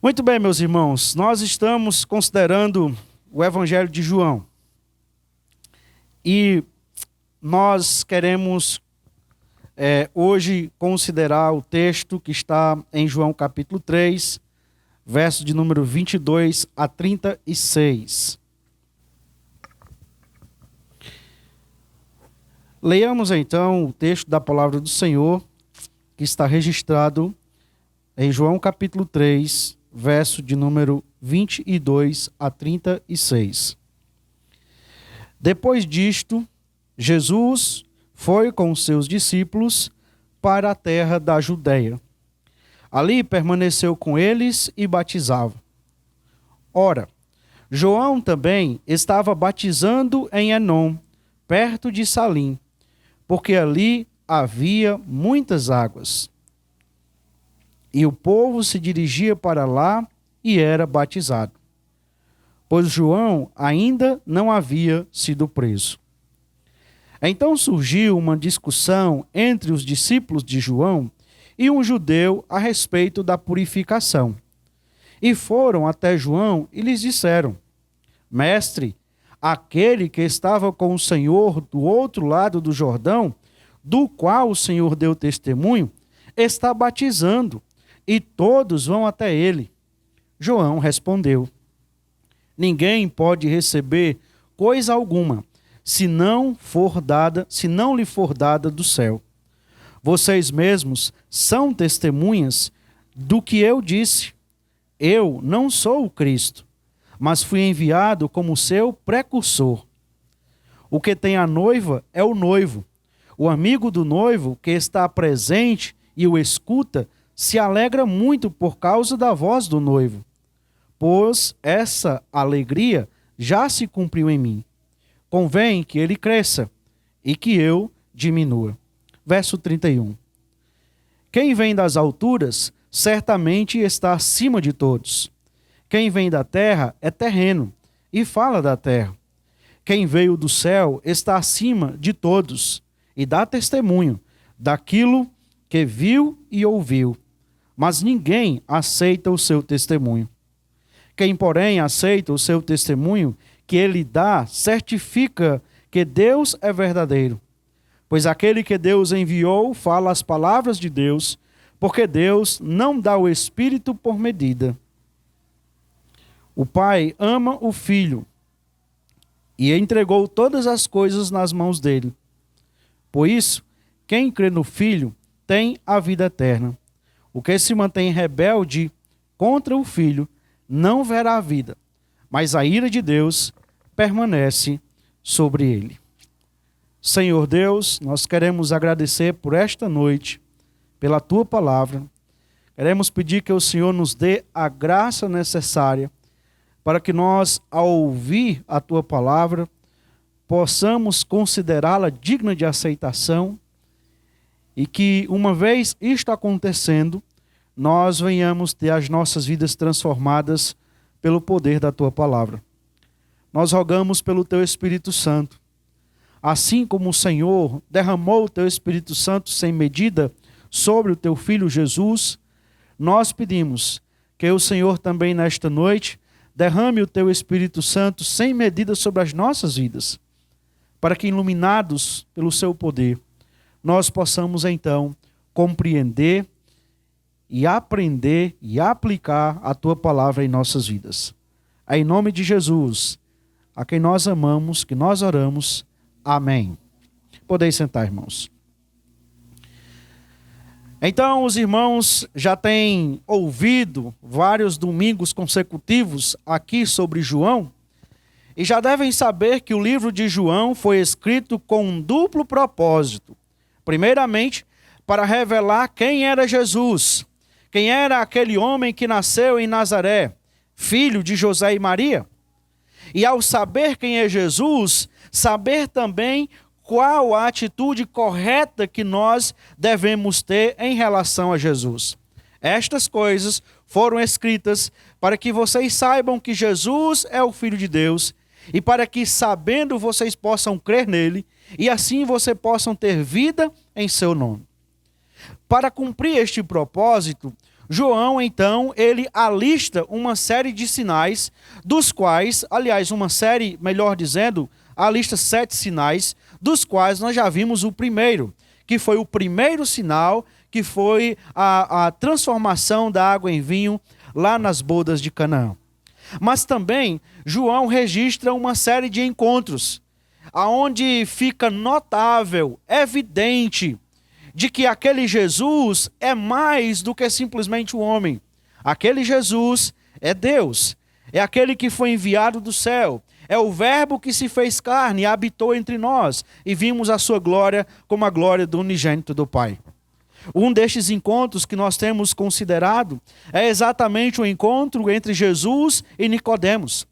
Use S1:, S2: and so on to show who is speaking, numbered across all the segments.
S1: Muito bem, meus irmãos, nós estamos considerando o Evangelho de João e nós queremos hoje considerar o texto que está em João capítulo 3, verso de número 22 a 36. Leiamos então o texto da palavra do Senhor que está registrado em João capítulo 3, verso de número 22 a 36. Depois disto, Jesus foi com os seus discípulos para a terra da Judeia. Ali permaneceu com eles e batizava. Ora, João também estava batizando em Enom, perto de Salim, porque ali havia muitas águas. E o povo se dirigia para lá e era batizado, pois João ainda não havia sido preso. Então surgiu uma discussão entre os discípulos de João e um judeu a respeito da purificação. E foram até João e lhes disseram: Mestre, aquele que estava com o Senhor do outro lado do Jordão, do qual o Senhor deu testemunho, está batizando, e todos vão até ele. João respondeu: Ninguém pode receber coisa alguma, se não lhe for dada do céu. Vocês mesmos são testemunhas do que eu disse. Eu não sou o Cristo, mas fui enviado como seu precursor. O que tem a noiva é o noivo. O amigo do noivo, que está presente e o escuta, se alegra muito por causa da voz do noivo, pois essa alegria já se cumpriu em mim. Convém que ele cresça e que eu diminua. Verso 31. Quem vem das alturas, certamente está acima de todos. Quem vem da terra é terreno e fala da terra. Quem veio do céu está acima de todos e dá testemunho daquilo que viu e ouviu. Mas ninguém aceita o seu testemunho. Quem, porém, aceita o seu testemunho que ele dá, certifica que Deus é verdadeiro. Pois aquele que Deus enviou fala as palavras de Deus, porque Deus não dá o Espírito por medida. O Pai ama o Filho e entregou todas as coisas nas mãos dele. Por isso, quem crê no Filho tem a vida eterna. O que se mantém rebelde contra o Filho não verá a vida, mas a ira de Deus permanece sobre ele. Senhor Deus, nós queremos agradecer por esta noite, pela Tua palavra. Queremos pedir que o Senhor nos dê a graça necessária para que nós, ao ouvir a Tua palavra, possamos considerá-la digna de aceitação e que, uma vez isto acontecendo, nós venhamos ter as nossas vidas transformadas pelo poder da Tua palavra. Nós rogamos pelo Teu Espírito Santo. Assim como o Senhor derramou o Teu Espírito Santo sem medida sobre o Teu Filho Jesus, nós pedimos que o Senhor também nesta noite derrame o Teu Espírito Santo sem medida sobre as nossas vidas, para que, iluminados pelo Seu poder, nós possamos então compreender e aprender e aplicar a Tua palavra em nossas vidas. É em nome de Jesus, a quem nós amamos, que nós oramos. Amém. Podeis sentar, irmãos. Então, os irmãos já têm ouvido vários domingos consecutivos aqui sobre João e já devem saber que o livro de João foi escrito com um duplo propósito. Primeiramente, para revelar quem era Jesus, quem era aquele homem que nasceu em Nazaré, filho de José e Maria. E ao saber quem é Jesus, saber também qual a atitude correta que nós devemos ter em relação a Jesus. Estas coisas foram escritas para que vocês saibam que Jesus é o Filho de Deus e para que, sabendo, vocês possam crer nele e assim vocês possam ter vida em seu nome. Para cumprir este propósito, João, então, ele alista uma série de sinais, dos quais, aliás, uma série, melhor dizendo, alista 7 sinais, dos quais nós já vimos o primeiro, que foi o primeiro sinal, que foi a transformação da água em vinho lá nas bodas de Canaã. Mas também, João registra uma série de encontros, aonde fica notável, evidente, de que aquele Jesus é mais do que simplesmente um homem. Aquele Jesus é Deus, é aquele que foi enviado do céu, é o Verbo que se fez carne e habitou entre nós, e vimos a sua glória como a glória do unigênito do Pai. Um destes encontros que nós temos considerado é exatamente o encontro entre Jesus e Nicodemos.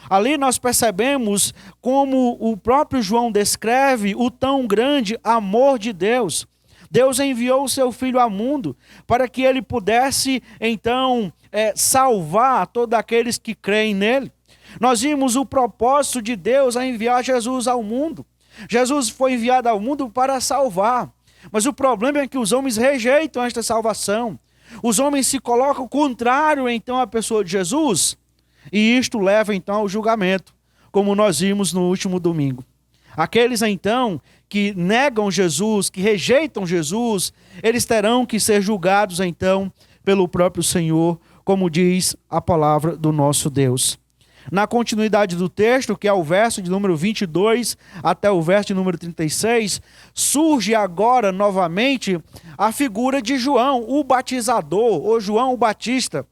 S1: Ali nós percebemos como o próprio João descreve o tão grande amor de Deus. Deus enviou o seu Filho ao mundo para que ele pudesse, então, salvar todos aqueles que creem nele. Nós vimos o propósito de Deus a enviar Jesus ao mundo. Jesus foi enviado ao mundo para salvar. Mas o problema é que os homens rejeitam esta salvação. Os homens se colocam contrário, então, à pessoa de Jesus. E isto leva, então, ao julgamento, como nós vimos no último domingo. Aqueles, então, que negam Jesus, que rejeitam Jesus, eles terão que ser julgados, então, pelo próprio Senhor, como diz a palavra do nosso Deus. Na continuidade do texto, que é o verso de número 22 até o verso de número 36, surge agora novamente a figura de João, o batizador, ou João o Batista,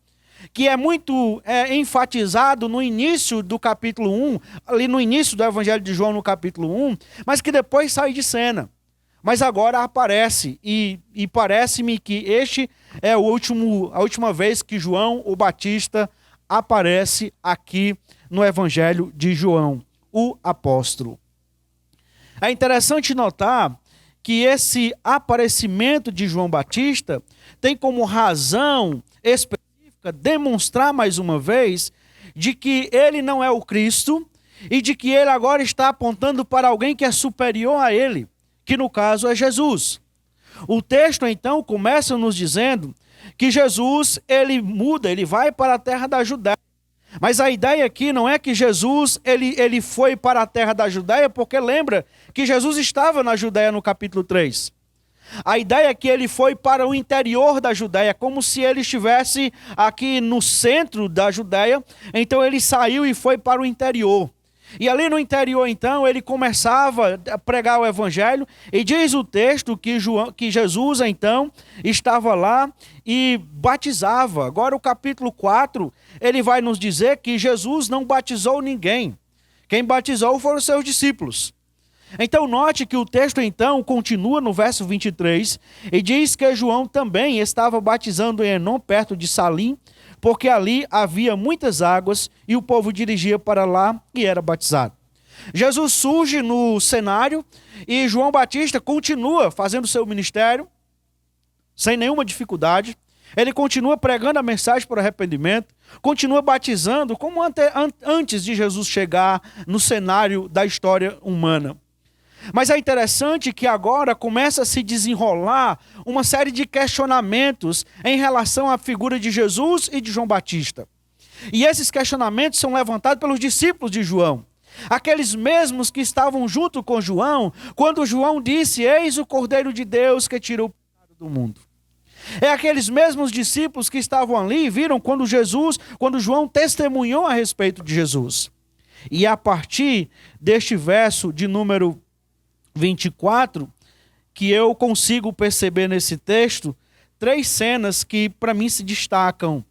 S1: que é muito enfatizado no início do capítulo 1, ali no início do Evangelho de João, no capítulo 1, mas que depois sai de cena. Mas agora aparece, e parece-me que este é a última vez que João o Batista aparece aqui no Evangelho de João, o apóstolo. É interessante notar que esse aparecimento de João Batista tem como razão específica demonstrar mais uma vez de que ele não é o Cristo e de que ele agora está apontando para alguém que é superior a ele, que no caso é Jesus. O texto então começa nos dizendo que Jesus, ele muda, ele vai para a terra da Judéia. Mas a ideia aqui não é que Jesus ele foi para a terra da Judéia, porque lembra que Jesus estava na Judéia no capítulo 3. A ideia é que ele foi para o interior da Judéia, como se ele estivesse aqui no centro da Judéia, então ele saiu e foi para o interior. E ali no interior, então, ele começava a pregar o evangelho, e diz o texto que Jesus, então, estava lá e batizava. Agora o capítulo 4, ele vai nos dizer que Jesus não batizou ninguém. Quem batizou foram os seus discípulos. Então note que o texto então continua no verso 23 e diz que João também estava batizando em Enom, perto de Salim, porque ali havia muitas águas e o povo dirigia para lá e era batizado. Jesus surge no cenário e João Batista continua fazendo seu ministério sem nenhuma dificuldade. Ele continua pregando a mensagem por arrependimento, continua batizando como antes de Jesus chegar no cenário da história humana. Mas é interessante que agora começa a se desenrolar uma série de questionamentos em relação à figura de Jesus e de João Batista. E esses questionamentos são levantados pelos discípulos de João. Aqueles mesmos que estavam junto com João, quando João disse, eis o Cordeiro de Deus que tirou o pecado do mundo. É aqueles mesmos discípulos que estavam ali e viram quando João testemunhou a respeito de Jesus. E a partir deste verso de número 24, que eu consigo perceber nesse texto, 3 cenas que para mim se destacam,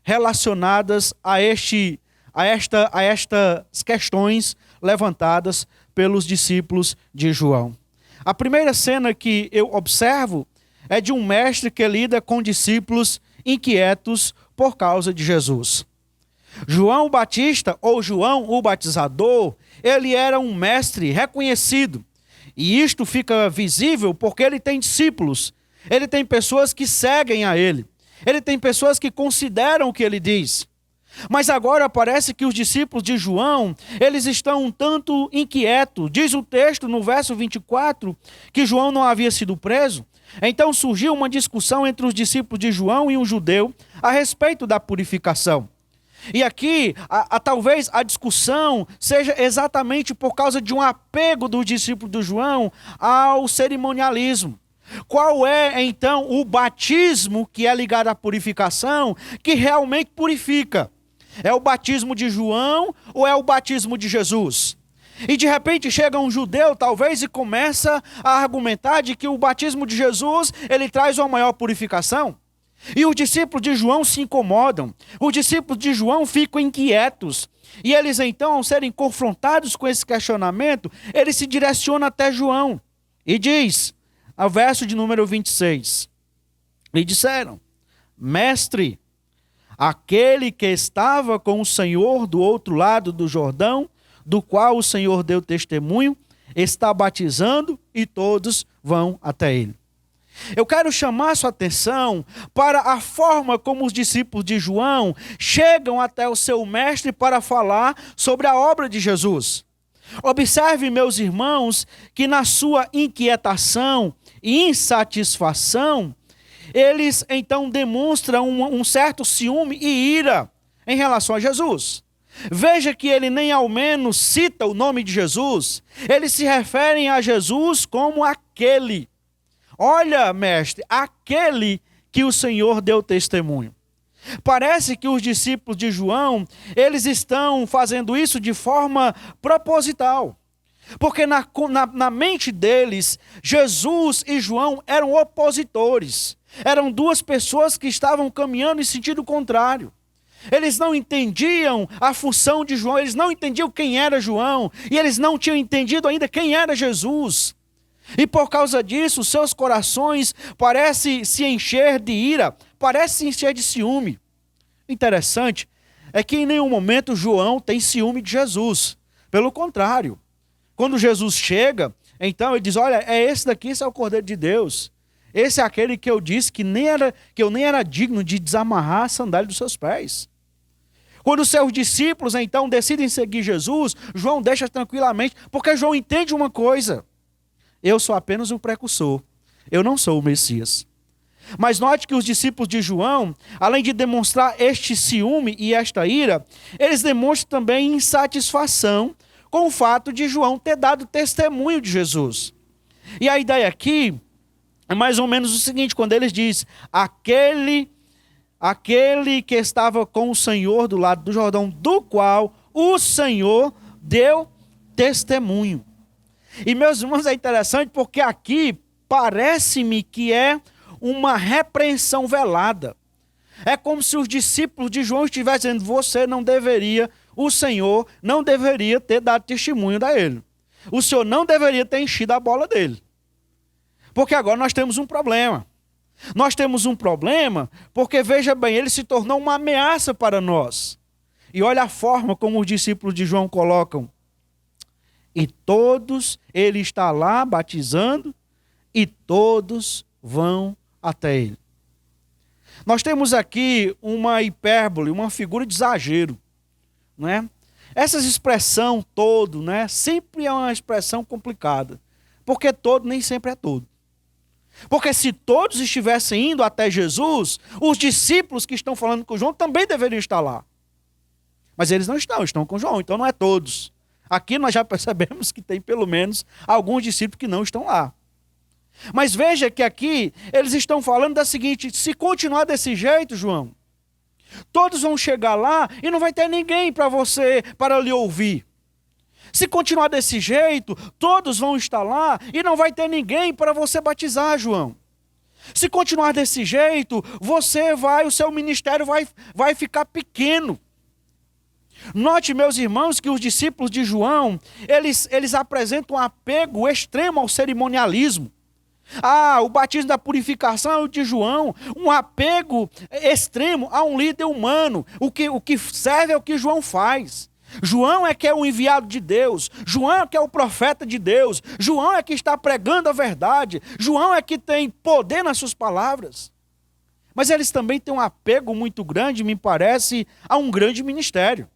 S1: relacionadas a estas questões levantadas pelos discípulos de João. A primeira cena que eu observo é de um mestre que lida com discípulos inquietos por causa de Jesus. João Batista, ou João o Batizador, ele era um mestre reconhecido. E isto fica visível porque ele tem discípulos, ele tem pessoas que seguem a ele, ele tem pessoas que consideram o que ele diz. Mas agora parece que os discípulos de João, eles estão um tanto inquietos. Diz o texto no verso 24 que João não havia sido preso. Então surgiu uma discussão entre os discípulos de João e um judeu a respeito da purificação. E aqui, talvez a discussão seja exatamente por causa de um apego do discípulo de João ao cerimonialismo. Qual é, então, o batismo que é ligado à purificação que realmente purifica? É o batismo de João ou é o batismo de Jesus? E de repente chega um judeu, talvez, e começa a argumentar de que o batismo de Jesus, ele traz uma maior purificação. E os discípulos de João se incomodam, os discípulos de João ficam inquietos. E eles então, ao serem confrontados com esse questionamento, eles se direcionam até João. E diz, ao verso de número 26, e disseram: Mestre, aquele que estava com o Senhor do outro lado do Jordão, do qual o Senhor deu testemunho, está batizando e todos vão até ele. Eu quero chamar sua atenção para a forma como os discípulos de João chegam até o seu mestre para falar sobre a obra de Jesus. Observe, meus irmãos, que na sua inquietação e insatisfação, eles então demonstram um certo ciúme e ira em relação a Jesus. Veja que ele nem ao menos cita o nome de Jesus, eles se referem a Jesus como aquele. Olha, mestre, aquele que o Senhor deu testemunho. Parece que os discípulos de João, eles estão fazendo isso de forma proposital. Porque na mente deles, Jesus e João eram opositores. Eram duas pessoas que estavam caminhando em sentido contrário. Eles não entendiam a função de João, eles não entendiam quem era João, e eles não tinham entendido ainda quem era Jesus. E por causa disso, seus corações parecem se encher de ira, parecem se encher de ciúme. Interessante é que em nenhum momento João tem ciúme de Jesus. Pelo contrário, quando Jesus chega, então ele diz: olha, é esse daqui, esse é o Cordeiro de Deus. Esse é aquele que eu disse que eu nem era digno de desamarrar a sandália dos seus pés. Quando os seus discípulos então decidem seguir Jesus, João deixa tranquilamente, porque João entende uma coisa: eu sou apenas um precursor, eu não sou o Messias. Mas note que os discípulos de João, além de demonstrar este ciúme e esta ira, eles demonstram também insatisfação com o fato de João ter dado testemunho de Jesus. E a ideia aqui é mais ou menos o seguinte, quando eles dizem: aquele que estava com o Senhor do lado do Jordão, do qual o Senhor deu testemunho. E, meus irmãos, é interessante porque aqui parece-me que é uma repreensão velada. É como se os discípulos de João estivessem dizendo: o Senhor não deveria ter dado testemunho a ele. O Senhor não deveria ter enchido a bola dele. Porque agora nós temos um problema. Nós temos um problema porque, veja bem, ele se tornou uma ameaça para nós. E olha a forma como os discípulos de João colocam: e todos, ele está lá batizando, e todos vão até ele. Nós temos aqui uma hipérbole, uma figura de exagero, né? Essa expressão todo, né, sempre é uma expressão complicada, porque todo nem sempre é todo. Porque se todos estivessem indo até Jesus, os discípulos que estão falando com João também deveriam estar lá. Mas eles não estão com João, então não é todos. Aqui nós já percebemos que tem pelo menos alguns discípulos que não estão lá. Mas veja que aqui eles estão falando da seguinte: se continuar desse jeito, João, todos vão chegar lá e não vai ter ninguém para lhe ouvir. Se continuar desse jeito, todos vão estar lá e não vai ter ninguém para você batizar, João. Se continuar desse jeito, o seu ministério vai ficar pequeno. Note, meus irmãos, que os discípulos de João, eles apresentam um apego extremo ao cerimonialismo. O batismo da purificação é o de João, um apego extremo a um líder humano. O que serve é o que João faz. João é que é o enviado de Deus, João é que é o profeta de Deus, João é que está pregando a verdade, João é que tem poder nas suas palavras. mas eles também têm um apego muito grande, me parece, a um grande ministério.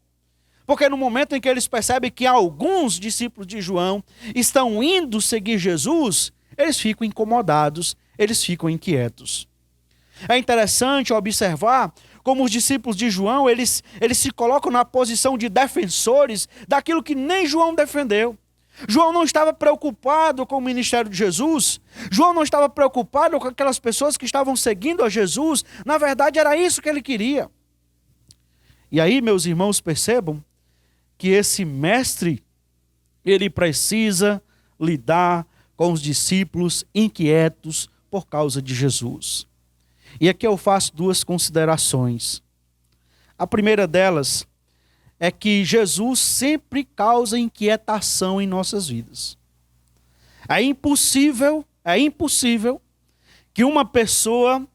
S1: Porque no momento em que eles percebem que alguns discípulos de João estão indo seguir Jesus, eles ficam incomodados, eles ficam inquietos. É interessante observar como os discípulos de João, eles se colocam na posição de defensores daquilo que nem João defendeu. João não estava preocupado com o ministério de Jesus. João não estava preocupado com aquelas pessoas que estavam seguindo a Jesus. Na verdade, era isso que ele queria. E aí, meus irmãos, percebam que esse mestre, ele precisa lidar com os discípulos inquietos por causa de Jesus. E aqui eu faço duas considerações. A primeira delas é que Jesus sempre causa inquietação em nossas vidas. É impossível que uma pessoa,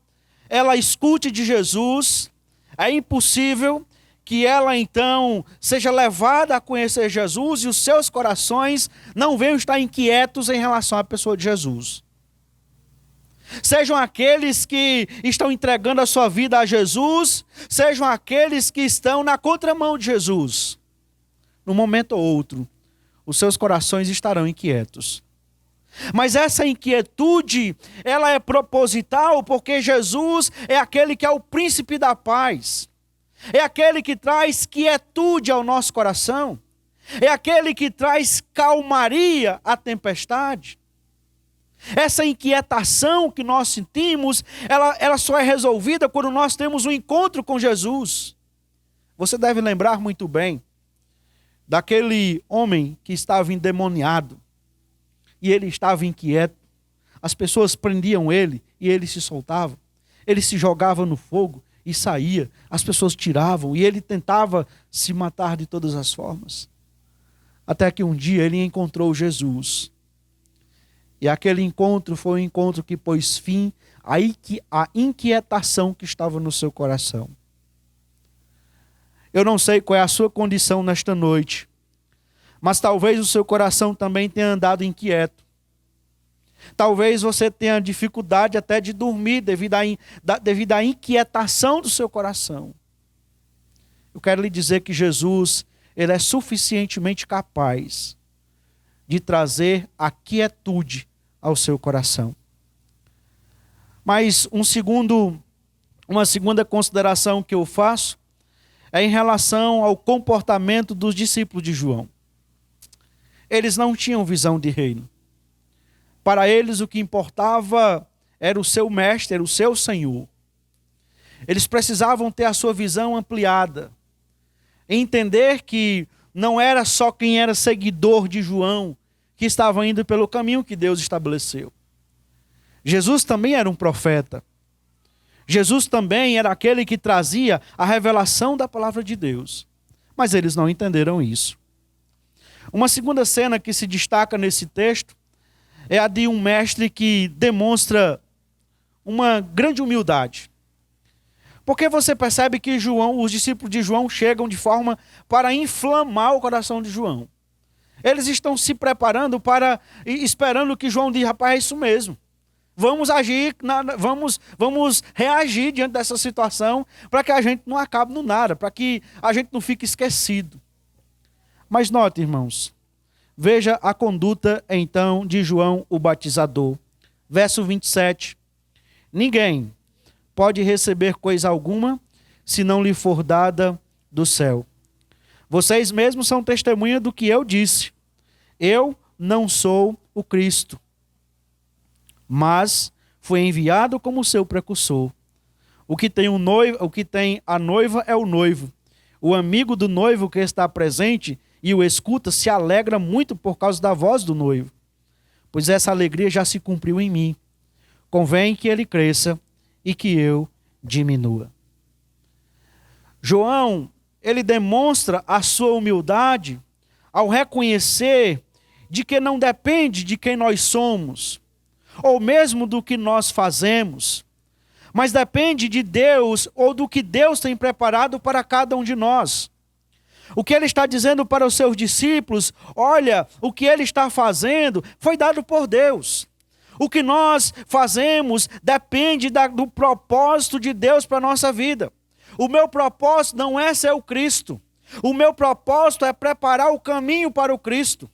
S1: ela escute de Jesus, é impossível que ela então seja levada a conhecer Jesus e os seus corações não venham estar inquietos em relação à pessoa de Jesus. Sejam aqueles que estão entregando a sua vida a Jesus, sejam aqueles que estão na contramão de Jesus. Num momento ou outro, os seus corações estarão inquietos. Mas essa inquietude, ela é proposital, porque Jesus é aquele que é o príncipe da paz. É aquele que traz quietude ao nosso coração. É aquele que traz calmaria à tempestade. Essa inquietação que nós sentimos, ela só é resolvida quando nós temos um encontro com Jesus. Você deve lembrar muito bem daquele homem que estava endemoniado e ele estava inquieto. As pessoas prendiam ele e ele se soltava. Ele se jogava no fogo e saía. As pessoas tiravam e ele tentava se matar de todas as formas. Até que um dia ele encontrou Jesus. E aquele encontro foi um encontro que pôs fim à inquietação que estava no seu coração. Eu não sei qual é a sua condição nesta noite, mas talvez o seu coração também tenha andado inquieto. Talvez você tenha dificuldade até de dormir devido à inquietação do seu coração. Eu quero lhe dizer que Jesus, ele é suficientemente capaz de trazer a quietude ao seu coração. Mas uma segunda consideração que eu faço é em relação ao comportamento dos discípulos de João. Eles não tinham visão de reino. Para eles o que importava era o seu mestre, era o seu Senhor. Eles precisavam ter a sua visão ampliada, entender que não era só quem era seguidor de João que estava indo pelo caminho que Deus estabeleceu. Jesus também era um profeta. Jesus também era aquele que trazia a revelação da palavra de Deus. Mas eles não entenderam isso. Uma segunda cena que se destaca nesse texto é a de um mestre que demonstra uma grande humildade. Porque você percebe que os discípulos de João chegam de forma para inflamar o coração de João. Eles estão se preparando esperando que João diga, rapaz, é isso mesmo. Vamos agir, vamos reagir diante dessa situação para que a gente não acabe no nada, para que a gente não fique esquecido. Mas note, irmãos, veja a conduta então de João o Batizador. Verso 27. Ninguém pode receber coisa alguma se não lhe for dada do céu. Vocês mesmos são testemunha do que eu disse. Eu não sou o Cristo, mas fui enviado como seu precursor. O que tem a noiva é o noivo. O amigo do noivo que está presente e o escuta se alegra muito por causa da voz do noivo, pois essa alegria já se cumpriu em mim. Convém que ele cresça e que eu diminua. João, ele demonstra a sua humildade ao reconhecer de que não depende de quem nós somos, ou mesmo do que nós fazemos, mas depende de Deus ou do que Deus tem preparado para cada um de nós. O que ele está dizendo para os seus discípulos, olha, o que ele está fazendo foi dado por Deus. O que nós fazemos depende do propósito de Deus para a nossa vida. O meu propósito não é ser o Cristo. O meu propósito é preparar o caminho para o Cristo.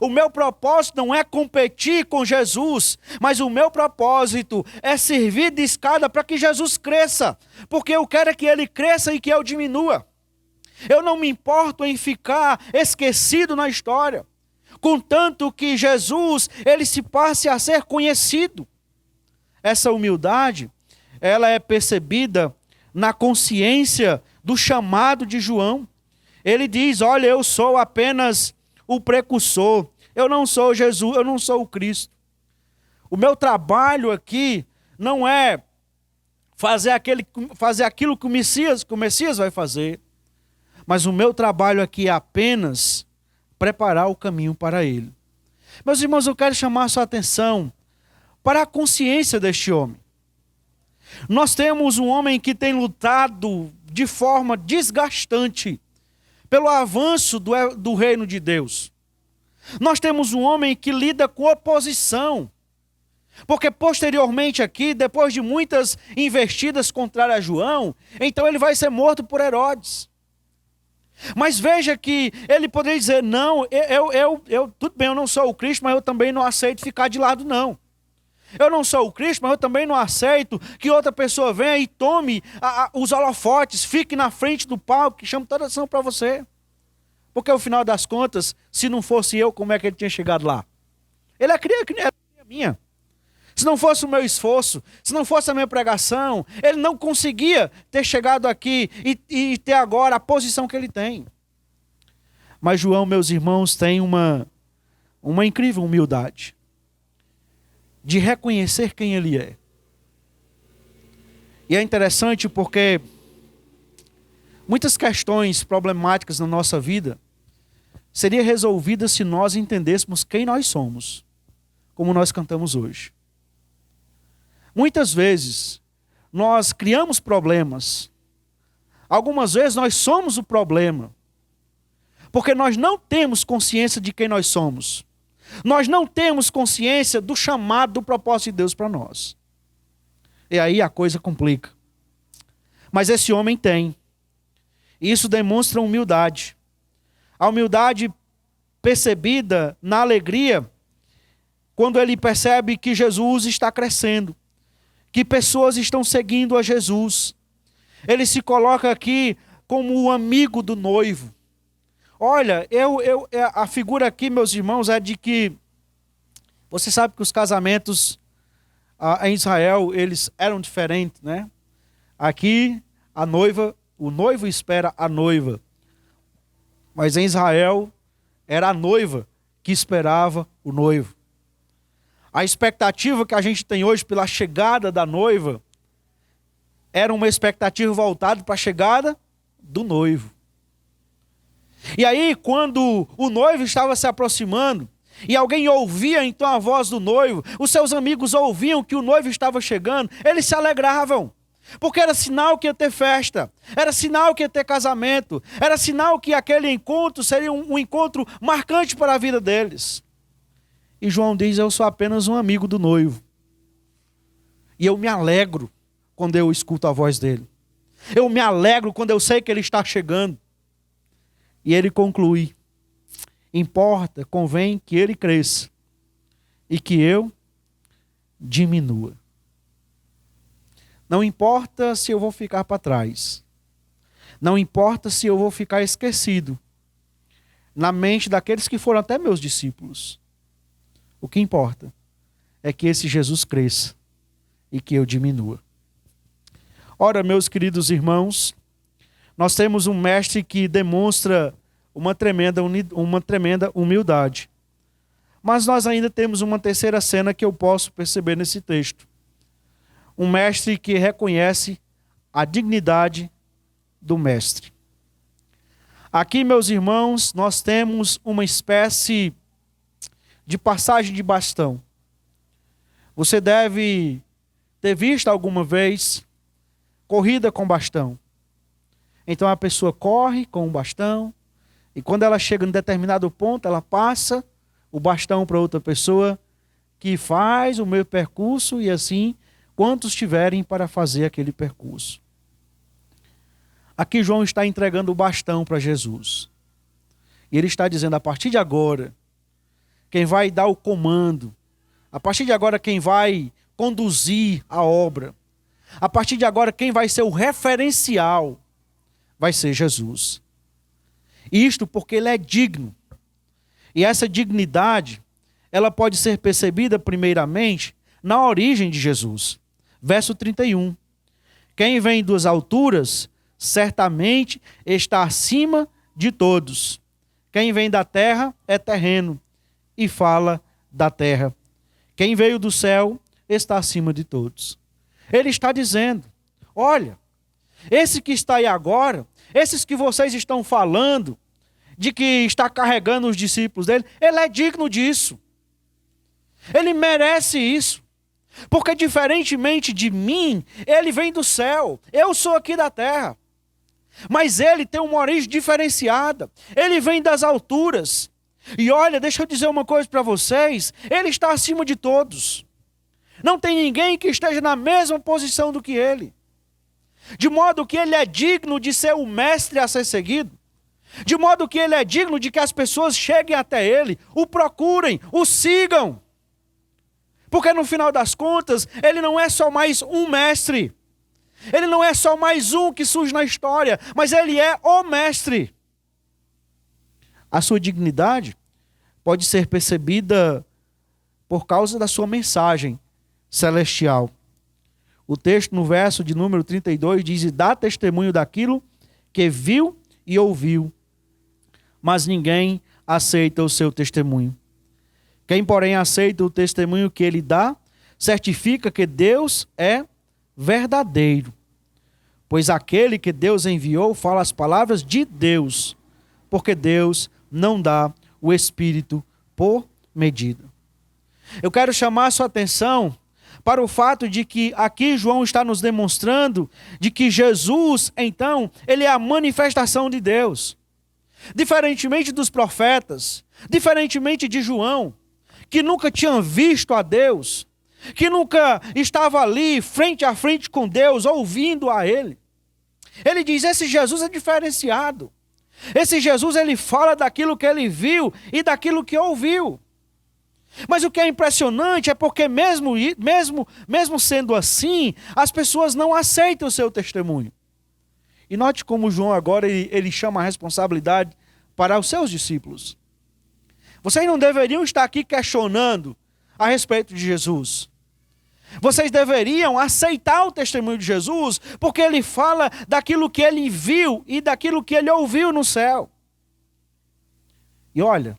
S1: O meu propósito não é competir com Jesus, mas o meu propósito é servir de escada para que Jesus cresça, porque eu quero que ele cresça e que eu diminua. Eu não me importo em ficar esquecido na história, contanto que Jesus, ele se passe a ser conhecido. Essa humildade, ela é percebida na consciência do chamado de João. Ele diz: olha, eu sou apenas o precursor, eu não sou Jesus, eu não sou o Cristo. O meu trabalho aqui não é fazer aquilo que o Messias vai fazer, mas o meu trabalho aqui é apenas preparar o caminho para ele. Meus irmãos, eu quero chamar a sua atenção para a consciência deste homem. Nós temos um homem que tem lutado de forma desgastante pelo avanço do reino de Deus. Nós temos um homem que lida com oposição, porque posteriormente aqui, depois de muitas investidas contrárias a João, então ele vai ser morto por Herodes. Mas veja que ele poderia dizer: não, tudo bem, eu não sou o Cristo, mas eu também não aceito ficar de lado, não. Eu não sou o Cristo, mas eu também não aceito que outra pessoa venha e tome os holofotes, fique na frente do palco, que chame toda a atenção para você. Porque ao final das contas, se não fosse eu, como é que ele tinha chegado lá? Ele é cria minha. Se não fosse o meu esforço, se não fosse a minha pregação, ele não conseguia ter chegado aqui e ter agora a posição que ele tem. Mas João, meus irmãos, tem uma incrível humildade de reconhecer quem ele é. E é interessante porque muitas questões problemáticas na nossa vida seriam resolvidas se nós entendêssemos quem nós somos, como nós cantamos hoje. Muitas vezes nós criamos problemas. Algumas vezes nós somos o problema, porque nós não temos consciência de quem nós somos. Nós não temos consciência do chamado, do propósito de Deus para nós. E aí a coisa complica. Mas esse homem tem. E isso demonstra humildade. A humildade percebida na alegria, quando ele percebe que Jesus está crescendo, que pessoas estão seguindo a Jesus. Ele se coloca aqui como o amigo do noivo. Olha, a figura aqui, meus irmãos, é de que você sabe que os casamentos em Israel, eles eram diferentes, né? Aqui, o noivo espera a noiva. Mas em Israel, era a noiva que esperava o noivo. A expectativa que a gente tem hoje pela chegada da noiva era uma expectativa voltada para a chegada do noivo. E aí, quando o noivo estava se aproximando, e alguém ouvia então a voz do noivo, os seus amigos ouviam que o noivo estava chegando, eles se alegravam, porque era sinal que ia ter festa, era sinal que ia ter casamento, era sinal que aquele encontro seria um encontro marcante para a vida deles. E João diz: eu sou apenas um amigo do noivo. E eu me alegro quando eu escuto a voz dele. Eu me alegro quando eu sei que ele está chegando. E ele conclui: convém que ele cresça e que eu diminua. Não importa se eu vou ficar para trás. Não importa se eu vou ficar esquecido na mente daqueles que foram até meus discípulos. O que importa é que esse Jesus cresça e que eu diminua. Ora, meus queridos irmãos, nós temos um mestre que demonstra uma tremenda humildade. Mas nós ainda temos uma terceira cena que eu posso perceber nesse texto. Um mestre que reconhece a dignidade do mestre. Aqui, meus irmãos, nós temos uma espécie de passagem de bastão. Você deve ter visto alguma vez corrida com bastão. Então a pessoa corre com o bastão e quando ela chega em determinado ponto, ela passa o bastão para outra pessoa que faz o meu percurso e assim quantos tiverem para fazer aquele percurso. Aqui João está entregando o bastão para Jesus. E ele está dizendo, a partir de agora, quem vai dar o comando, a partir de agora quem vai conduzir a obra, a partir de agora quem vai ser o referencial, vai ser Jesus. Isto porque ele é digno. E essa dignidade, ela pode ser percebida primeiramente na origem de Jesus. Verso 31. Quem vem das alturas, certamente está acima de todos. Quem vem da terra é terreno e fala da terra. Quem veio do céu está acima de todos. Ele está dizendo, olha, esse que está aí agora, esses que vocês estão falando, de que está carregando os discípulos dele, ele é digno disso. Ele merece isso. Porque diferentemente de mim, ele vem do céu. Eu sou aqui da terra. Mas ele tem uma origem diferenciada. Ele vem das alturas. E olha, deixa eu dizer uma coisa para vocês. Ele está acima de todos. Não tem ninguém que esteja na mesma posição do que ele. De modo que ele é digno de ser o mestre a ser seguido. De modo que ele é digno de que as pessoas cheguem até ele, o procurem, o sigam. Porque no final das contas, ele não é só mais um mestre. Ele não é só mais um que surge na história, mas ele é o mestre. A sua dignidade pode ser percebida por causa da sua mensagem celestial. O texto no verso de número 32 diz, e dá testemunho daquilo que viu e ouviu, mas ninguém aceita o seu testemunho. Quem, porém, aceita o testemunho que ele dá, certifica que Deus é verdadeiro. Pois aquele que Deus enviou fala as palavras de Deus, porque Deus não dá o Espírito por medida. Eu quero chamar a sua atenção para o fato de que aqui João está nos demonstrando de que Jesus, então, ele é a manifestação de Deus. Diferentemente dos profetas, diferentemente de João, que nunca tinha visto a Deus, que nunca estava ali frente a frente com Deus, ouvindo a Ele. Ele diz, esse Jesus é diferenciado. Esse Jesus, ele fala daquilo que ele viu e daquilo que ouviu. Mas o que é impressionante é porque mesmo sendo assim, as pessoas não aceitam o seu testemunho. E note como João agora ele chama a responsabilidade para os seus discípulos. Vocês não deveriam estar aqui questionando a respeito de Jesus. Vocês deveriam aceitar o testemunho de Jesus, porque ele fala daquilo que ele viu e daquilo que ele ouviu no céu. E olha,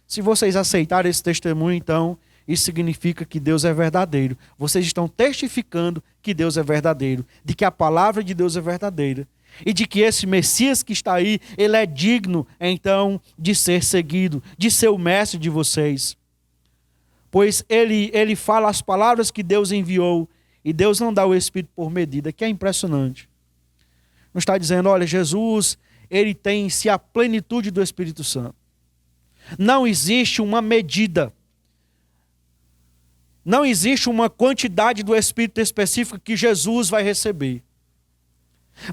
S1: se vocês aceitarem esse testemunho, então, isso significa que Deus é verdadeiro. Vocês estão testificando que Deus é verdadeiro, de que a palavra de Deus é verdadeira. E de que esse Messias que está aí, ele é digno, então, de ser seguido, de ser o mestre de vocês. Pois ele fala as palavras que Deus enviou, e Deus não dá o Espírito por medida, que é impressionante. Não está dizendo, olha, Jesus, ele tem em si a plenitude do Espírito Santo. Não existe uma medida. Não existe uma quantidade do Espírito específica que Jesus vai receber.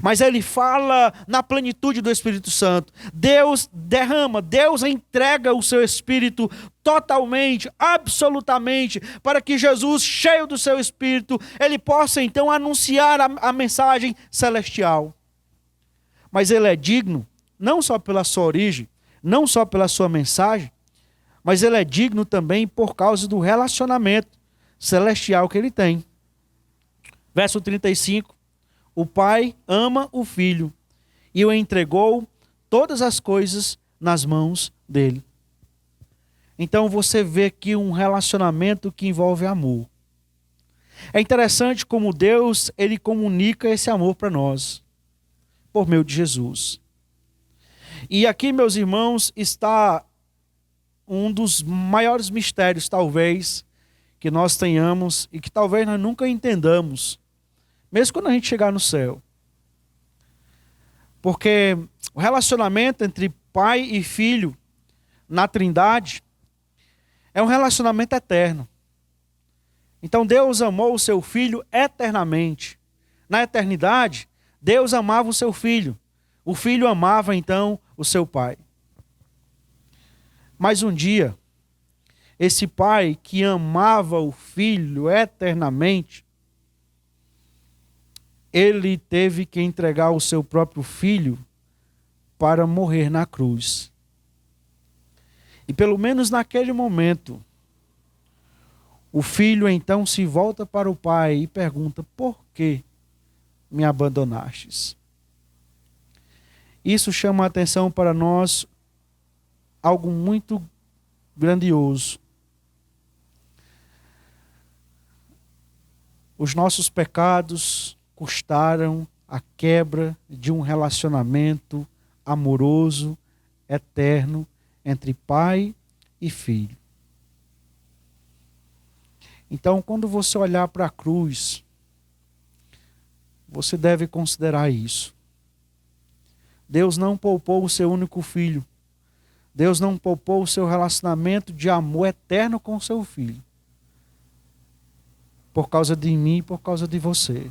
S1: Mas ele fala na plenitude do Espírito Santo. Deus derrama, Deus entrega o seu Espírito totalmente, absolutamente, para que Jesus, cheio do seu Espírito, ele possa então anunciar a mensagem celestial. Mas ele é digno, não só pela sua origem, não só pela sua mensagem, mas ele é digno também por causa do relacionamento celestial que ele tem. Verso 35. O Pai ama o Filho e o entregou todas as coisas nas mãos dele. Então você vê aqui um relacionamento que envolve amor. É interessante como Deus, ele comunica esse amor para nós, por meio de Jesus. E aqui, meus irmãos, está um dos maiores mistérios, talvez, que nós tenhamos e que talvez nós nunca entendamos, mesmo quando a gente chegar no céu. Porque o relacionamento entre pai e filho na Trindade é um relacionamento eterno. Então Deus amou o seu filho eternamente. Na eternidade, Deus amava o seu filho. O filho amava então o seu pai. Mas um dia, esse pai que amava o filho eternamente, ele teve que entregar o seu próprio filho para morrer na cruz. E pelo menos naquele momento, o filho então se volta para o pai e pergunta: por que me abandonastes? Isso chama a atenção para nós, algo muito grandioso. Os nossos pecados custaram a quebra de um relacionamento amoroso, eterno, entre pai e filho. Então, quando você olhar para a cruz, você deve considerar isso. Deus não poupou o seu único filho. Deus não poupou o seu relacionamento de amor eterno com o seu filho. Por causa de mim e por causa de você.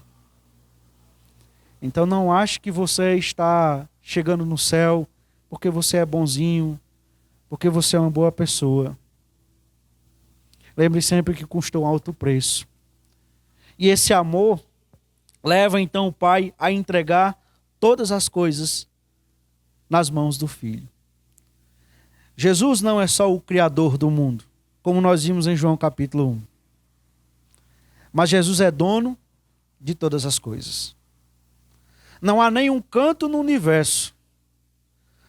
S1: Então não ache que você está chegando no céu porque você é bonzinho, porque você é uma boa pessoa. Lembre sempre que custou alto preço. E esse amor leva então o pai a entregar todas as coisas nas mãos do filho. Jesus não é só o criador do mundo, como nós vimos em João capítulo 1. Mas Jesus é dono de todas as coisas. Não há nenhum canto no universo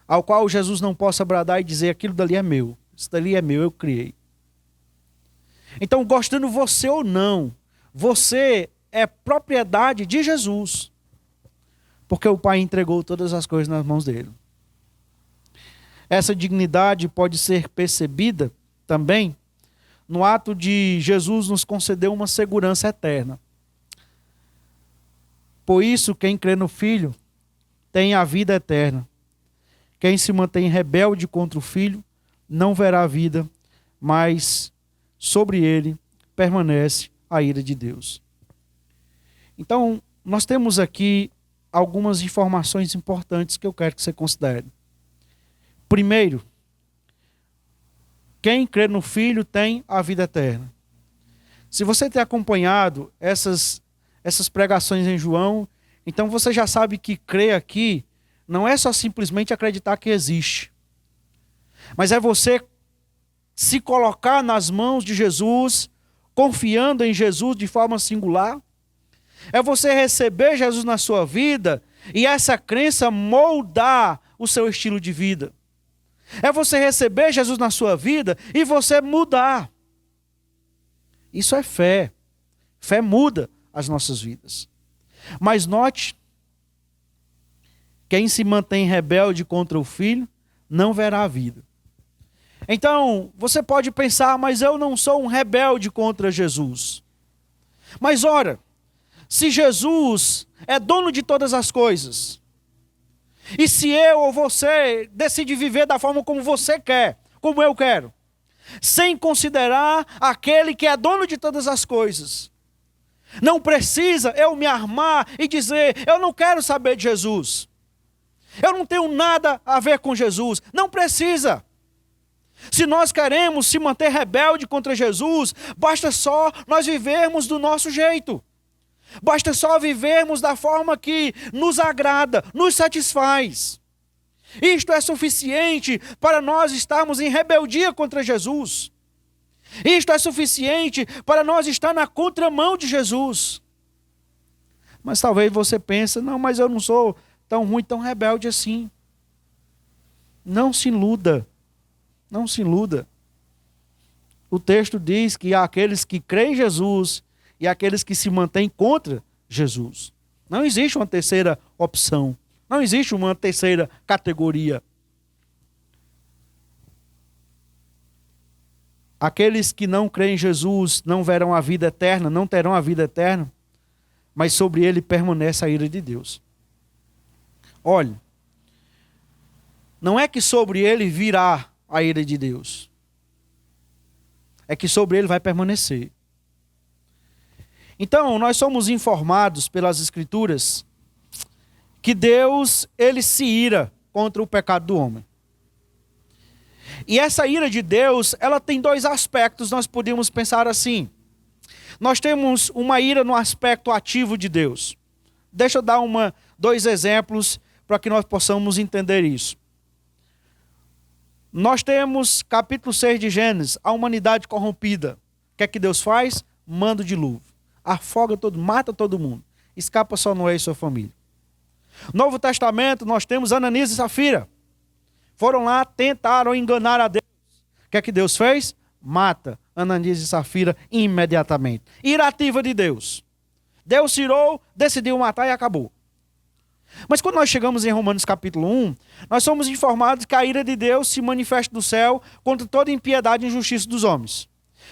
S1: ao qual Jesus não possa bradar e dizer: aquilo dali é meu, isso dali é meu, eu criei. Então, gostando você ou não, você é propriedade de Jesus, porque o Pai entregou todas as coisas nas mãos dele. Essa dignidade pode ser percebida também no ato de Jesus nos conceder uma segurança eterna. Por isso, quem crê no Filho tem a vida eterna. Quem se mantém rebelde contra o Filho não verá a vida, mas sobre ele permanece a ira de Deus. Então, nós temos aqui algumas informações importantes que eu quero que você considere. Primeiro, quem crê no Filho tem a vida eterna. Se você tem acompanhado essas pregações em João, então você já sabe que crer aqui não é só simplesmente acreditar que existe, mas é você se colocar nas mãos de Jesus, confiando em Jesus de forma singular. É você receber Jesus na sua vida e essa crença moldar o seu estilo de vida. É você receber Jesus na sua vida e você mudar. Isso é fé. Fé muda as nossas vidas. Mas note, quem se mantém rebelde contra o Filho não verá a vida. Então, você pode pensar: mas eu não sou um rebelde contra Jesus. Mas ora, se Jesus é dono de todas as coisas, e se eu ou você decide viver da forma como você quer, como eu quero, sem considerar aquele que é dono de todas as coisas, não precisa eu me armar e dizer: eu não quero saber de Jesus, eu não tenho nada a ver com Jesus. Não precisa. Se nós queremos se manter rebelde contra Jesus, basta só nós vivermos do nosso jeito. Basta só vivermos da forma que nos agrada, nos satisfaz. Isto é suficiente para nós estarmos em rebeldia contra Jesus. Isto é suficiente para nós estar na contramão de Jesus. Mas talvez você pense: não, mas eu não sou tão ruim, tão rebelde assim. Não se iluda. Não se iluda. O texto diz que há aqueles que creem em Jesus e aqueles que se mantêm contra Jesus. Não existe uma terceira opção. Não existe uma terceira categoria. Aqueles que não creem em Jesus não verão a vida eterna, não terão a vida eterna, mas sobre ele permanece a ira de Deus. Olhe, não é que sobre ele virá a ira de Deus, é que sobre ele vai permanecer. Então, nós somos informados pelas Escrituras que Deus, ele se ira contra o pecado do homem. E essa ira de Deus, ela tem dois aspectos, nós podemos pensar assim. Nós temos uma ira no aspecto ativo de Deus. Deixa eu dar dois exemplos para que nós possamos entender isso. Nós temos capítulo 6 de Gênesis, a humanidade corrompida. O que é que Deus faz? Manda o dilúvio. Afoga todo, mata todo mundo. Escapa só Noé e sua família. Novo Testamento, nós temos Ananias e Safira. Foram lá, tentaram enganar a Deus. O que é que Deus fez? Mata Ananias e Safira imediatamente. Ira ativa de Deus. Deus tirou, decidiu matar e acabou. Mas quando nós chegamos em Romanos capítulo 1, nós somos informados que a ira de Deus se manifesta do céu contra toda impiedade e injustiça dos homens.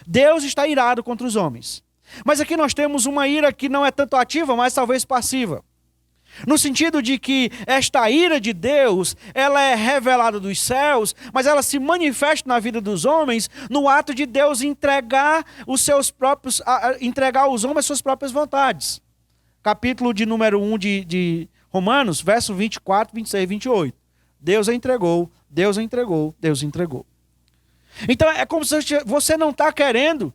S1: Deus está irado contra os homens. Mas aqui nós temos uma ira que não é tanto ativa, mas talvez passiva. No sentido de que esta ira de Deus, ela é revelada dos céus, mas ela se manifesta na vida dos homens no ato de Deus entregar entregar aos homens as suas próprias vontades. Capítulo de número 1 de Romanos, verso 24, 26 e 28. Deus entregou, Deus entregou, Deus entregou. Então é como se você não está querendo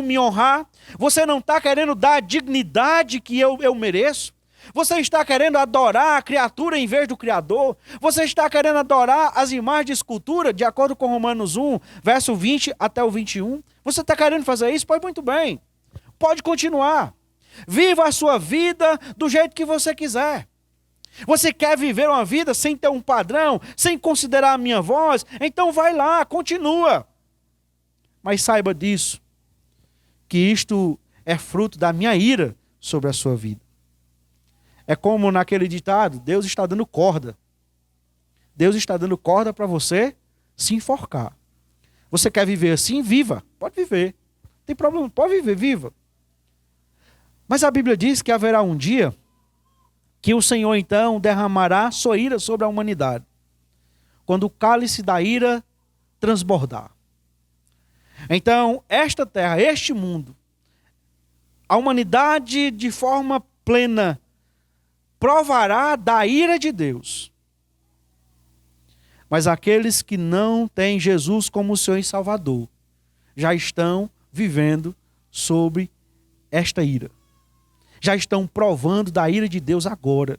S1: me honrar, você não está querendo dar a dignidade que eu mereço. Você está querendo adorar a criatura em vez do Criador? Você está querendo adorar as imagens de escultura, de acordo com Romanos 1, verso 20 até o 21? Você está querendo fazer isso? Pode muito bem. Pode continuar. Viva a sua vida do jeito que você quiser. Você quer viver uma vida sem ter um padrão, sem considerar a minha voz? Então vai lá, continua. Mas saiba disso, que isto é fruto da minha ira sobre a sua vida. É como naquele ditado, Deus está dando corda. Deus está dando corda para você se enforcar. Você quer viver assim? Viva. Pode viver. Não tem problema. Pode viver, viva. Mas a Bíblia diz que haverá um dia que o Senhor então derramará sua ira sobre a humanidade. Quando o cálice da ira transbordar. Então, esta terra, este mundo, a humanidade de forma plena, provará da ira de Deus. Mas aqueles que não têm Jesus como Senhor e Salvador, já estão vivendo sobre esta ira. Já estão provando da ira de Deus agora.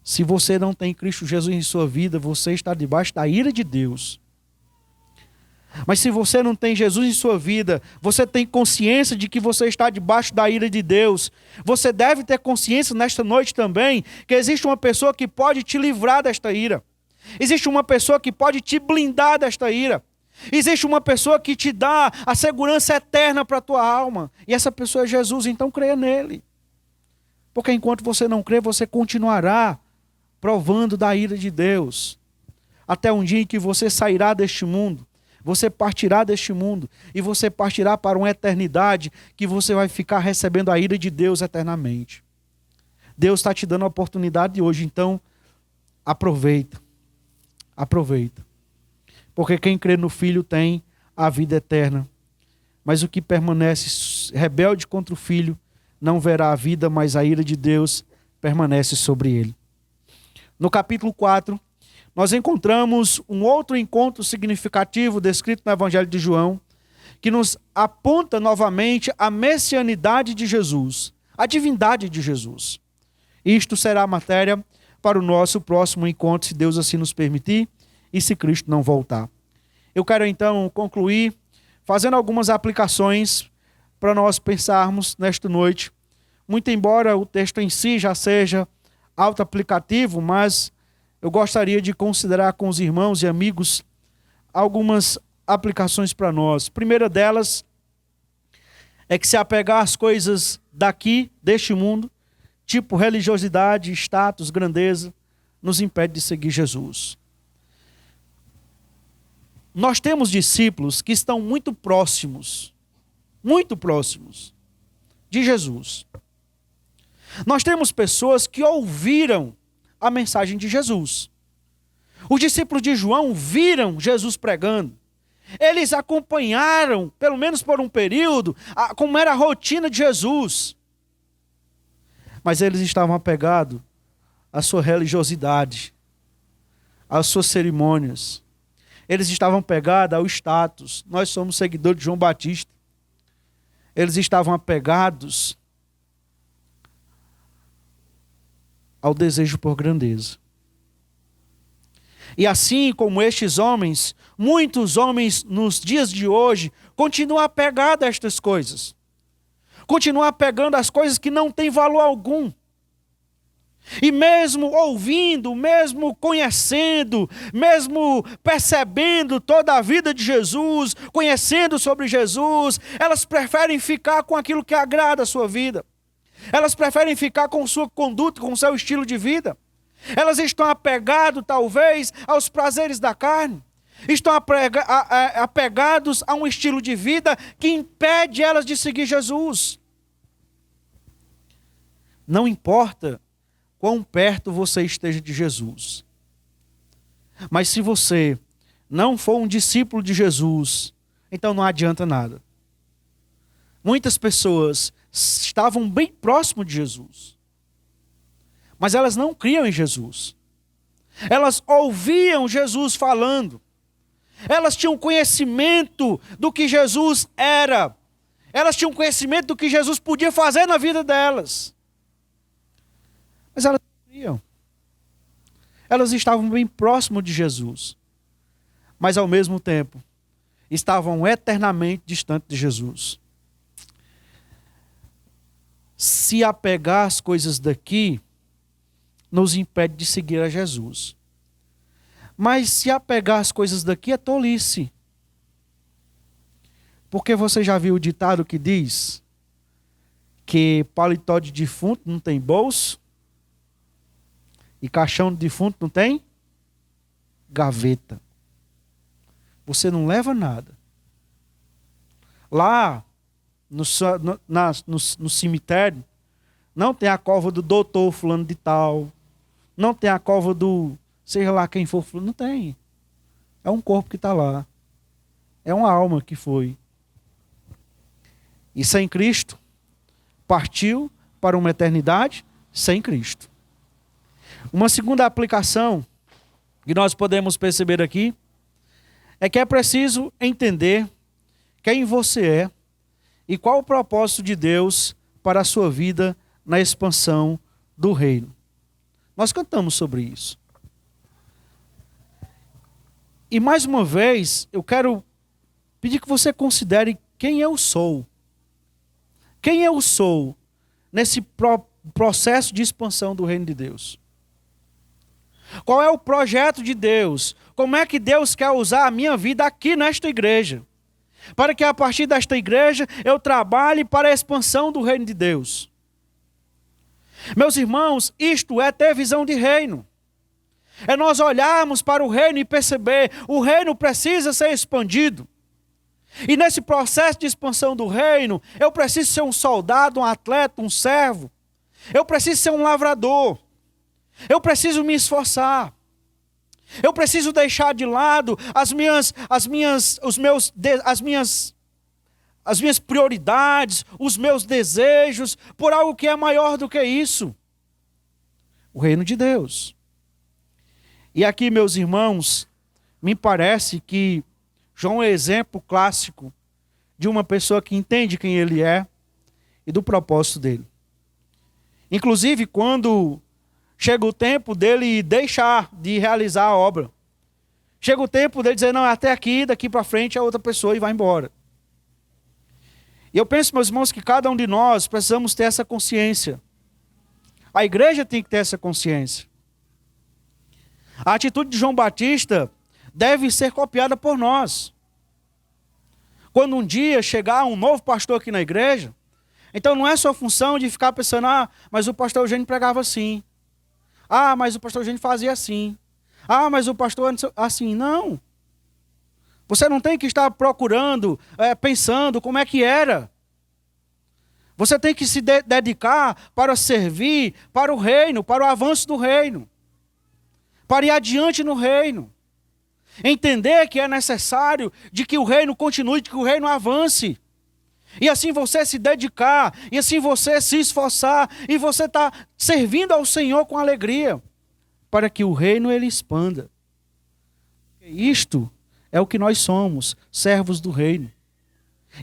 S1: Se você não tem Cristo Jesus em sua vida, você está debaixo da ira de Deus. Mas se você não tem Jesus em sua vida, você tem consciência de que você está debaixo da ira de Deus. Você deve ter consciência nesta noite também que existe uma pessoa que pode te livrar desta ira. Existe uma pessoa que pode te blindar desta ira. Existe uma pessoa que te dá a segurança eterna para a tua alma. E essa pessoa é Jesus, então creia nele. Porque enquanto você não crê, você continuará provando da ira de Deus. Até um dia em que você sairá deste mundo. Você partirá deste mundo e você partirá para uma eternidade que você vai ficar recebendo a ira de Deus eternamente. Deus está te dando a oportunidade hoje, então aproveita. Aproveita. Porque quem crê no Filho tem a vida eterna. Mas o que permanece rebelde contra o Filho não verá a vida, mas a ira de Deus permanece sobre ele. No capítulo 4, nós encontramos um outro encontro significativo descrito no Evangelho de João, que nos aponta novamente a messianidade de Jesus, a divindade de Jesus. Isto será matéria para o nosso próximo encontro, se Deus assim nos permitir e se Cristo não voltar. Eu quero então concluir fazendo algumas aplicações para nós pensarmos nesta noite. Muito embora o texto em si já seja auto-aplicativo, mas eu gostaria de considerar com os irmãos e amigos algumas aplicações para nós. A primeira delas é que se apegar às coisas daqui, deste mundo, tipo religiosidade, status, grandeza, nos impede de seguir Jesus. Nós temos discípulos que estão muito próximos de Jesus. Nós temos pessoas que ouviram a mensagem de Jesus. Os discípulos de João viram Jesus pregando. Eles acompanharam, pelo menos por um período, como era a rotina de Jesus. Mas eles estavam apegados à sua religiosidade, às suas cerimônias. Eles estavam apegados ao status. Nós somos seguidores de João Batista. Eles estavam apegados ao desejo por grandeza. E assim como estes homens, muitos homens nos dias de hoje continuam apegados a estas coisas. Continuam apegando às coisas que não têm valor algum. E mesmo ouvindo, mesmo conhecendo, mesmo percebendo toda a vida de Jesus, conhecendo sobre Jesus, elas preferem ficar com aquilo que agrada a sua vida. Elas preferem ficar com sua conduta, com seu estilo de vida. Elas estão apegadas, talvez, aos prazeres da carne. Estão apegados a um estilo de vida que impede elas de seguir Jesus. Não importa quão perto você esteja de Jesus. Mas se você não for um discípulo de Jesus, então não adianta nada. Muitas pessoas estavam bem próximo de Jesus, mas elas não criam em Jesus. Elas ouviam Jesus falando. Elas tinham conhecimento do que Jesus era. Elas tinham conhecimento do que Jesus podia fazer na vida delas. Mas elas não criam. Elas estavam bem próximo de Jesus, mas ao mesmo tempo estavam eternamente distantes de Jesus. Se apegar às coisas daqui nos impede de seguir a Jesus. Mas se apegar às coisas daqui é tolice. Porque você já viu o ditado que diz que paletó de defunto não tem bolso e caixão de defunto não tem gaveta. Você não leva nada. Lá no cemitério não tem a cova do doutor fulano de tal, não tem a cova do seja lá quem for fulano, não tem. É um corpo que está lá, é uma alma que foi, e sem Cristo partiu para uma eternidade sem Cristo. Uma segunda aplicação que nós podemos perceber aqui é que é preciso entender quem você é e qual o propósito de Deus para a sua vida na expansão do reino. Nós cantamos sobre isso. E mais uma vez, eu quero pedir que você considere quem eu sou. Quem eu sou nesse processo de expansão do reino de Deus. Qual é o projeto de Deus? Como é que Deus quer usar a minha vida aqui nesta igreja? Para que a partir desta igreja eu trabalhe para a expansão do reino de Deus. Meus irmãos, isto é ter visão de reino. É nós olharmos para o reino e perceber, o reino precisa ser expandido. E nesse processo de expansão do reino, eu preciso ser um soldado, um atleta, um servo. Eu preciso ser um lavrador. Eu preciso me esforçar. Eu preciso deixar de lado as minhas prioridades, os meus desejos, por algo que é maior do que isso. O reino de Deus. E aqui, meus irmãos, me parece que João é exemplo clássico de uma pessoa que entende quem ele é e do propósito dele. Inclusive, quando chega o tempo dele deixar de realizar a obra. Chega o tempo dele dizer, não, até aqui, daqui para frente é outra pessoa e vai embora. E eu penso, meus irmãos, que cada um de nós precisamos ter essa consciência. A igreja tem que ter essa consciência. A atitude de João Batista deve ser copiada por nós. Quando um dia chegar um novo pastor aqui na igreja, então não é sua função de ficar pensando, mas o pastor Eugênio pregava assim. Mas o pastor Eugênio fazia assim. Mas o pastor assim. Não. Você não tem que estar procurando, pensando como é que era. Você tem que se dedicar para servir para o reino, para o avanço do reino. Para ir adiante no reino. Entender que é necessário de que o reino continue, de que o reino avance. E assim você se dedicar, e assim você se esforçar, e você está servindo ao Senhor com alegria, para que o reino ele expanda. Isto é o que nós somos, servos do reino.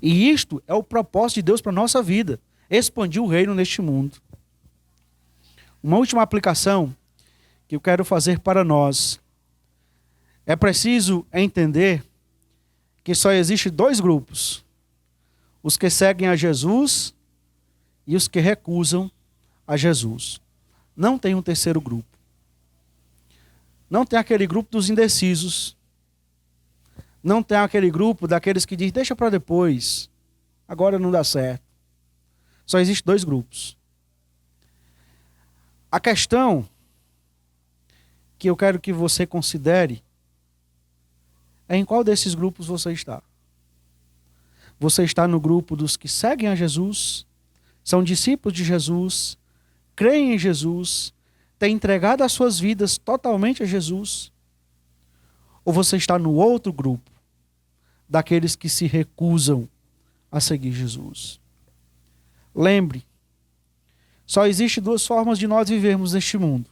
S1: E isto é o propósito de Deus para a nossa vida, expandir o reino neste mundo. Uma última aplicação que eu quero fazer para nós. É preciso entender que só existe dois grupos: os que seguem a Jesus e os que recusam a Jesus. Não tem um terceiro grupo. Não tem aquele grupo dos indecisos. Não tem aquele grupo daqueles que dizem, deixa para depois, agora não dá certo. Só existe dois grupos. A questão que eu quero que você considere é em qual desses grupos você está. Você está no grupo dos que seguem a Jesus, são discípulos de Jesus, creem em Jesus, têm entregado as suas vidas totalmente a Jesus? Ou você está no outro grupo, daqueles que se recusam a seguir Jesus? Lembre, só existem duas formas de nós vivermos neste mundo.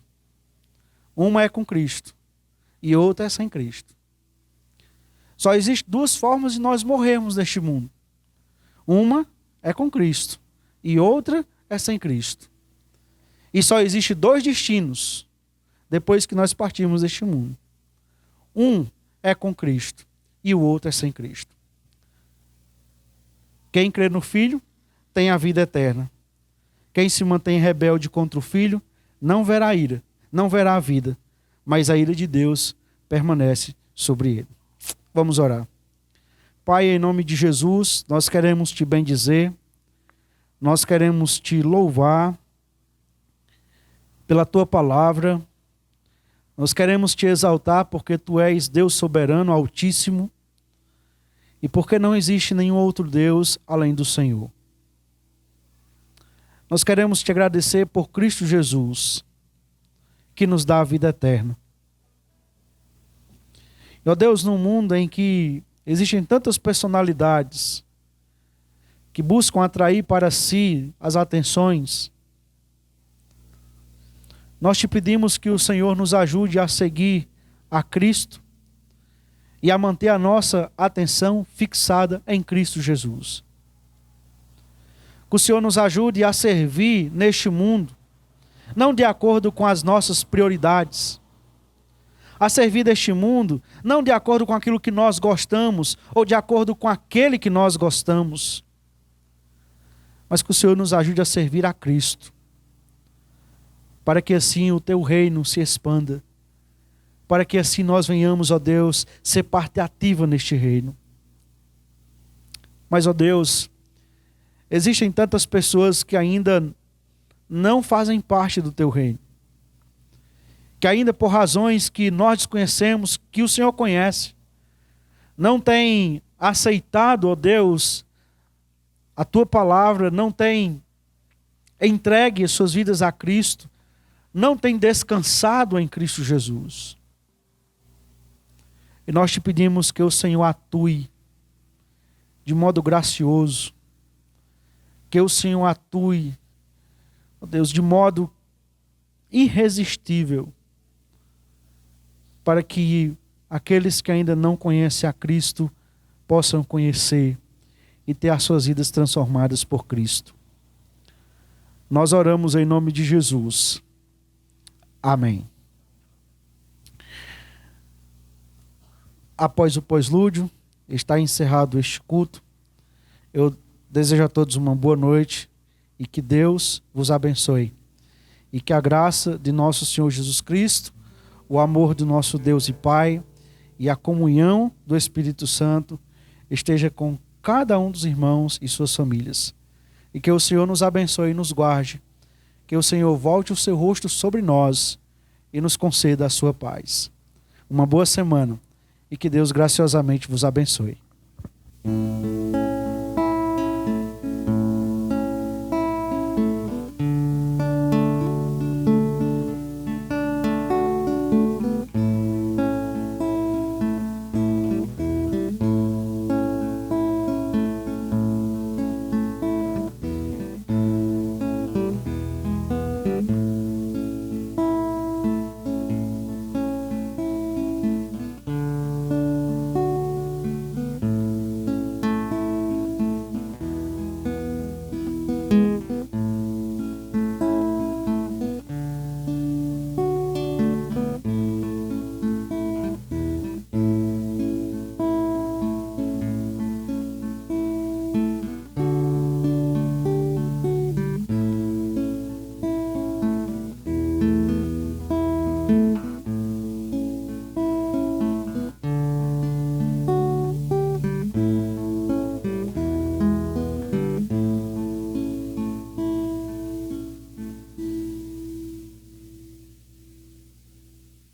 S1: Uma é com Cristo e outra é sem Cristo. Só existem duas formas de nós morrermos neste mundo. Uma é com Cristo e outra é sem Cristo. E só existem dois destinos depois que nós partirmos deste mundo. Um é com Cristo e o outro é sem Cristo. Quem crê no Filho tem a vida eterna. Quem se mantém rebelde contra o Filho não verá ira, não verá a vida, mas a ira de Deus permanece sobre ele. Vamos orar. Pai, em nome de Jesus, nós queremos te bendizer, nós queremos te louvar pela tua palavra, nós queremos te exaltar porque tu és Deus soberano, altíssimo, e porque não existe nenhum outro Deus além do Senhor. Nós queremos te agradecer por Cristo Jesus, que nos dá a vida eterna. Ó Deus, num mundo em que existem tantas personalidades que buscam atrair para si as atenções, nós te pedimos que o Senhor nos ajude a seguir a Cristo e a manter a nossa atenção fixada em Cristo Jesus. Que o Senhor nos ajude a servir neste mundo, não de acordo com as nossas prioridades, a servir deste mundo, não de acordo com aquilo que nós gostamos, ou de acordo com aquele que nós gostamos, mas que o Senhor nos ajude a servir a Cristo, para que assim o teu reino se expanda, para que assim nós venhamos, ó Deus, ser parte ativa neste reino. Mas, ó Deus, existem tantas pessoas que ainda não fazem parte do teu reino, que ainda por razões que nós desconhecemos, que o Senhor conhece, não têm aceitado, ó Deus, a tua palavra, não têm entregue as suas vidas a Cristo, não têm descansado em Cristo Jesus. E nós te pedimos que o Senhor atue de modo gracioso, que o Senhor atue, ó Deus, de modo irresistível, para que aqueles que ainda não conhecem a Cristo possam conhecer e ter as suas vidas transformadas por Cristo. Nós oramos em nome de Jesus. Amém. Após o pós-lúdio, está encerrado este culto. Eu desejo a todos uma boa noite e que Deus vos abençoe. E que a graça de nosso Senhor Jesus Cristo, o amor do nosso Deus e Pai e a comunhão do Espírito Santo esteja com cada um dos irmãos e suas famílias. E que o Senhor nos abençoe e nos guarde. Que o Senhor volte o seu rosto sobre nós e nos conceda a sua paz. Uma boa semana e que Deus graciosamente vos abençoe.